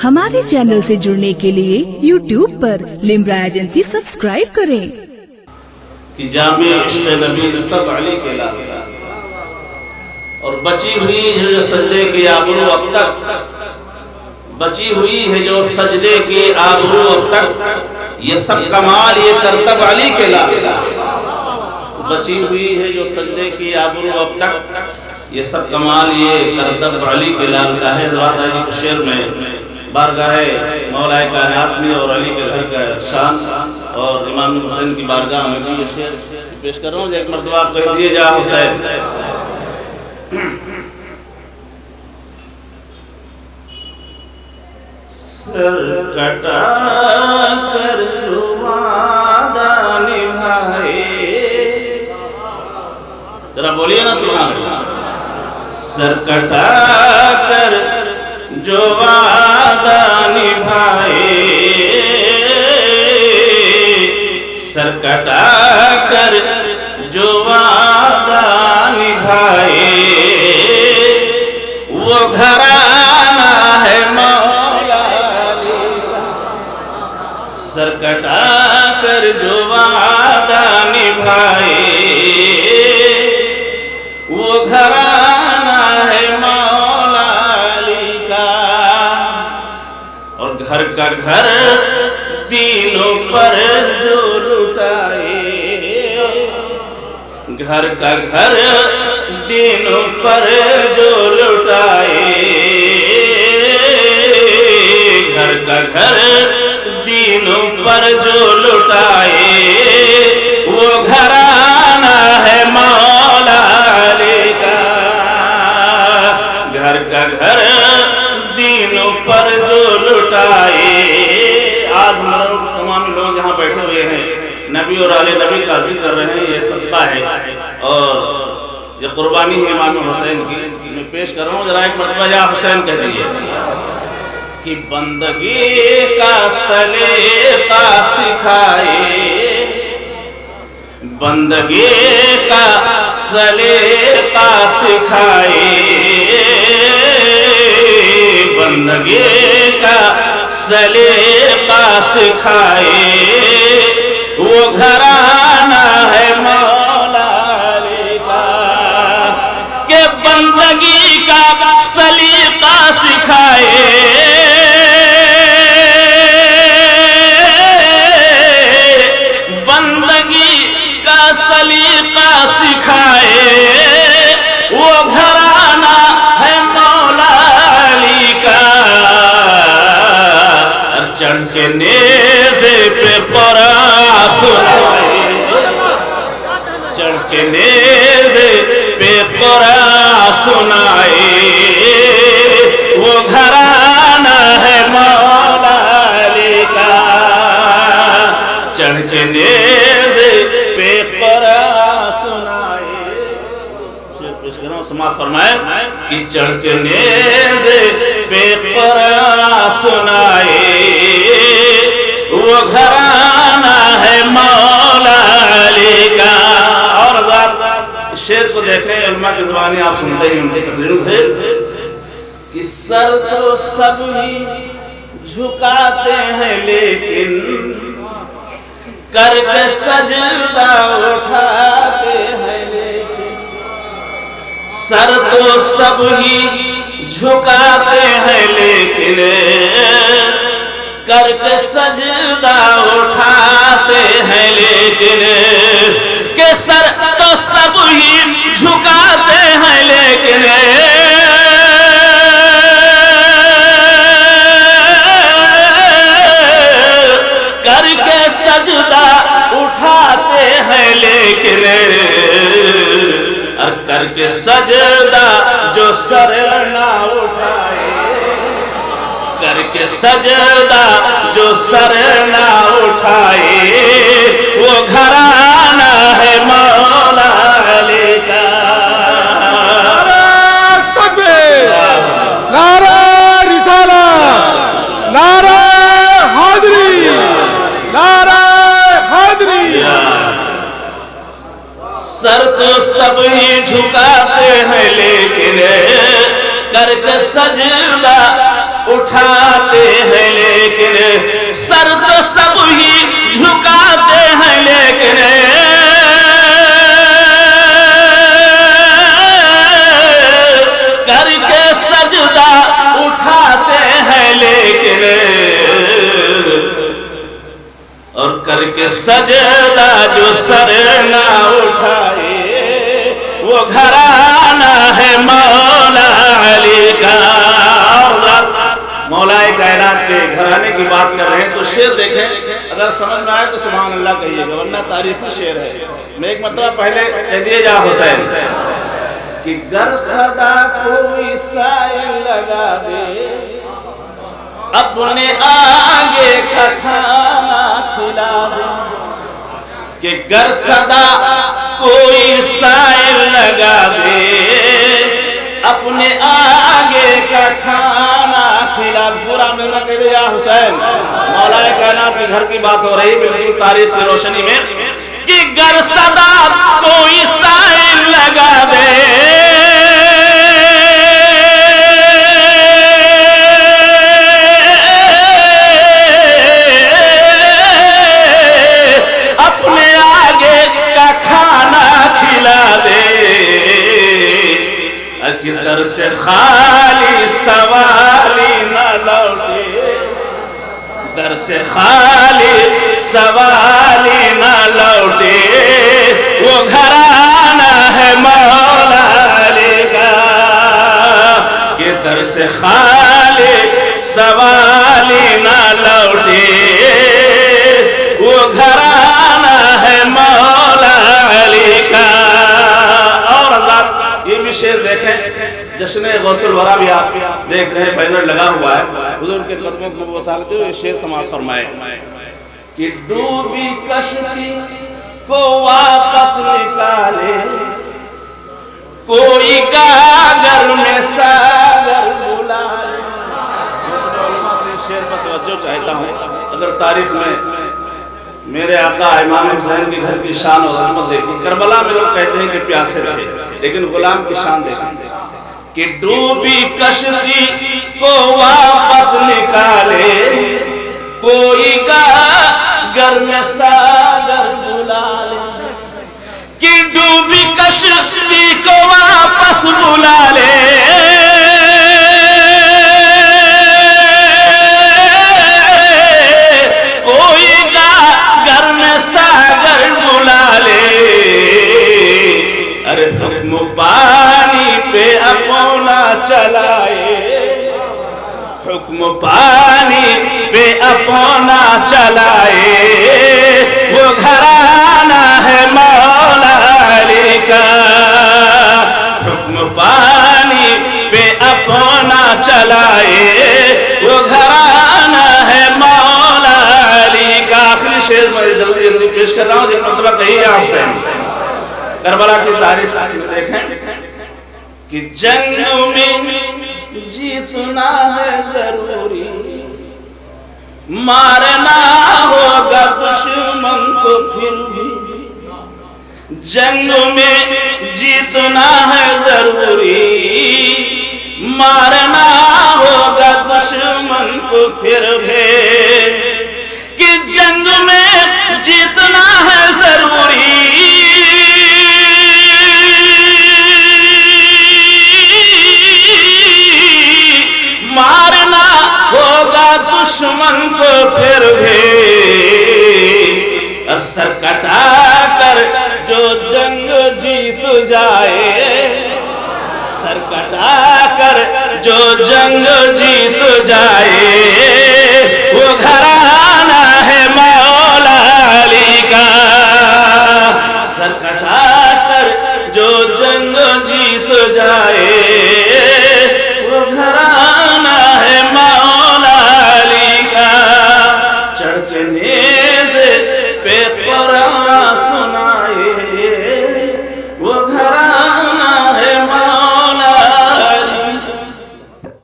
ہمارے چینل سے جڑنے کے لیے YouTube پر لمرا ایجنسی سبسکرائب کریں۔ کہ جامع عشق نبی سب علی کے لالا اور بچی ہوئی ہے جو سجدے کی آبرو اب تک، بچی ہوئی ہے جو سجدے کی آبرو اب تک، یہ سب کمال یہ کرتب علی کے لالا، بچی ہوئی ہے جو سجدے کی آبرو اب تک، یہ سب کمال یہ کرتب علی کے لال کا ہے۔ حضرات علی کے شعر میں بارگاہ مولا کائنات میں اور علی کے گھر کا شان اور امام حسین کی بارگاہ میں بھی یہ شعر پیش کر رہا ہوں۔ ایک مرتبہ کہہ دیے جا حسین، سر کٹا کر جو وعدہ نبھائے، ذرا بولیے نا سبحان اللہ، سر کٹا کر جو وعدہ نبھائے، سر کٹا کر جو وعدہ نبھائے، وہ گھرانہ ہے مولا علی کا، سر کٹا کر جو وعدہ نبھائے، وہ گھرانہ ہے مولا علی کا، اور گھر کا گھر دینوں پر جو لٹائے، گھر کا گھر دینوں پر جو لٹائے، گھر کا گھر دینوں پر جو لٹائے، وہ گھرانہ ہے مولا علی کا، گھر کا گھر دینوں پر جو لٹائے۔ آج ہمارے تمام لوگ یہاں بیٹھے ہوئے ہیں، نبی اور آل نبی کا ذکر کر رہے ہیں، یہ صدقہ ہے اور یہ قربانی ہے امام حسین کی۔ میں پیش کر رہا ہوں، ذرا ایک مرتبہ یا حسین کہہ دیجیے کہ بندگی کا سلیقہ سکھائے، بندگی کا سلیقہ سکھائے، بندگی کا سلیقہ سکھائے، وہ گھرانہ ہے مولا علی کا، کہ بندگی کا سلیقہ سکھائے، بندگی کا سلیقہ سکھائے، وہ گھرانہ ہے مولا علی کا، چڑھ کے نیزے پہ قرآن سنائے، چڑھ کے نیزے پہ قرآن سنائے، وہ گھرانہ ہے مولا علی کا، چڑھ کے نیزے پہ قرآن سنائے۔ شعر پیش کر رہا ہوں، سماعت فرمائے کہ چڑھ کے نیزے پہ قرآن سنائے، وہ گھرانہ ہے مولا علی کا۔ اور حضرات شعر کو دیکھیں، علماء کی زبانی آپ سنتے ہیں، ان کی تقریر ہے کہ سر تو سب ہی جھکاتے ہیں لیکن کر کے سجدہ اٹھاتے ہیں، لیکن سر تو سب ہی جھکاتے ہیں لیکن کر کے سجدہ اٹھاتے ہیں، لیکن کہ سر تو سب ہی جھکاتے ہیں لیکن کر کے سجدہ اٹھاتے ہیں، لیکن کر کے سجدہ جو سر نہ اٹھائے، کر کے سجدہ جو سر نہ اٹھائے، وہ گھرانہ ہے مولا علی کا۔ نعرہ رسالت، نعرہ حیدری، نعرہ حیدری۔ سر تو سب ہی جھکاتے ہیں لیکن کر کے سجدہ اٹھاتے ہیں لیکن سر تو سب ہی جھکاتے ہیں لیکن کر کے سجدہ اٹھاتے ہیں لیکن اور کر کے سجدہ جو سر نہ اٹھائے وہ گھرانہ ہے مولا علی کا۔ مولا کائنات کے گھرانے کی بات کر رہے ہیں تو شعر دیکھیں، اگر سمجھ میں آئے تو سبحان اللہ کہیے گا، ورنہ تاریخی شعر ہے۔ میں ایک مرتبہ پہلے کہہ دیے جا حسین کہ گر صدا کوئی سائل لگا دے اپنے آگے کا کھانا کھلا دے، کہ گر صدا کوئی سائل لگا دے اپنے آگے کا کھانا کھلا دے۔ پورا میں کہہ دے یا حسین، مولا کائنات کے گھر کی بات ہو رہی بالکل تاریخ کی روشنی میں، کہ گر صدا کوئی سائل لگا دے اپنے آگے کا کھانا کھلا دے، کہ در سے خالی سوالی نہ لوٹے، در سے خالی سوالی نہ لوٹے، وہ گھرانہ ہے مولا علی کا، کہ در سے خالی سوالی نہ لوٹے، وہ گھرانہ ہے مولا علی کا۔ اور حضرات یہ بھی شعر دیکھیں، جشن غوث الورا بھی آپ دیکھ رہے ہیں، بینر لگا ہوا ہے، حضور کے قدموں کو وسالتے ہوئے شعر سماعت فرمائے کہ ڈوبی کشتی کو واپس نکالے کوئی گاگر میں ساگر بلائے۔ علماء سے شعر پر توجہ چاہتا ہوں، اگر تاریخ میں میرے آقا امام حسین کے گھر کی شان اور عظمت دیکھی، کربلا میں لوگ کہتے ہیں کہ پیاسے رہے، لیکن غلام کی شان دیکھیں کہ ڈوبی کشتی کو واپس نکالے کوئی گاگر میں ساگر بلا لے، کہ ڈوبی کشتی کو واپس بلا لے کوئی گاگر میں ساگر بلا لے، ارے حکم پانی پہ اپنا چلائے، حکم پانی پہ اپنا چلائے، وہ گھرانہ ہے مولا علی کا، حکم پانی پہ اپنا چلائے، وہ گھرانہ ہے مولا علی کا۔ آخری شعر میں جلدی جلدی پیش کر رہا ہوں، ایک مرتبہ کہیے آپ سے، کربلا کی تاریخ دیکھیں کہ جنگ میں جیتنا ہے ضروری، مارنا ہوگا دشمن کو پھر بھی، جنگ میں جیتنا ہے ضروری، مارنا ہوگا دشمن کو پھر بھی، کہ جنگ میں جیتنا ہے ضروری، مارنا ہوگا دشمن کو پھر بھی، اور سر کٹا کر جو جنگ جیت جائے، سر کٹا کر جو جنگ جیت جائے، وہ گھر